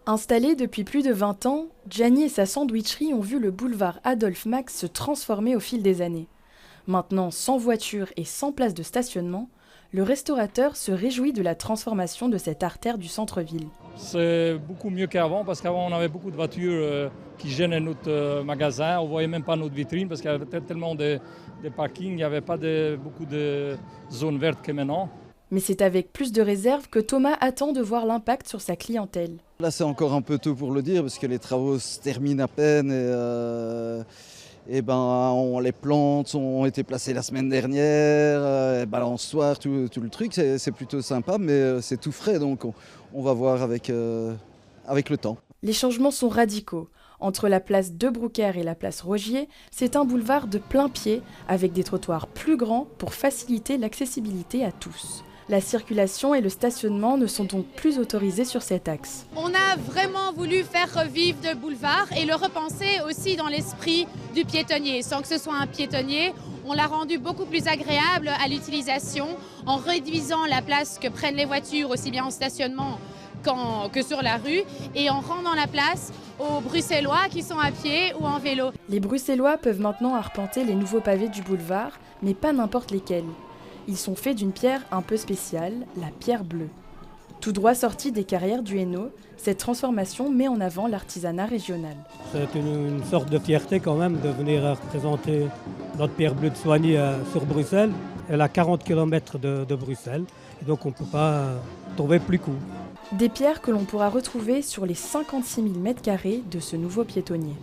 Installés depuis plus de 20 ans, Gianni et sa sandwicherie ont vu le boulevard Adolphe Max se transformer au fil des années. Maintenant sans voiture et sans place de stationnement, le restaurateur se réjouit de la transformation de cette artère du centre-ville. C'est beaucoup mieux qu'avant parce qu'avant on avait beaucoup de voitures qui gênaient notre magasin. On ne voyait même pas notre vitrine parce qu'il y avait tellement de parkings, il n'y avait pas beaucoup de zones vertes que maintenant. Mais c'est avec plus de réserve que Thomas attend de voir l'impact sur sa clientèle. Là c'est encore un peu tôt pour le dire parce que les travaux se terminent à peine les plantes ont été placées la semaine dernière, balançoire, tout le truc, c'est plutôt sympa mais c'est tout frais donc on va voir avec le temps. Les changements sont radicaux. Entre la place de Brouckère et la place Rogier, c'est un boulevard de plein pied avec des trottoirs plus grands pour faciliter l'accessibilité à tous. La circulation et le stationnement ne sont donc plus autorisés sur cet axe. On a vraiment voulu faire revivre le boulevard et le repenser aussi dans l'esprit du piétonnier. Sans que ce soit un piétonnier, on l'a rendu beaucoup plus agréable à l'utilisation en réduisant la place que prennent les voitures, aussi bien en stationnement que sur la rue, et en rendant la place aux Bruxellois qui sont à pied ou en vélo. Les Bruxellois peuvent maintenant arpenter les nouveaux pavés du boulevard, mais pas n'importe lesquels. Ils sont faits d'une pierre un peu spéciale, la pierre bleue. Tout droit sorti des carrières du Hainaut, cette transformation met en avant l'artisanat régional. C'est une sorte de fierté quand même de venir représenter notre pierre bleue de Soigny sur Bruxelles. Elle a 40 km de Bruxelles, et donc on ne peut pas trouver plus court. Des pierres que l'on pourra retrouver sur les 56 000 m² de ce nouveau piétonnier.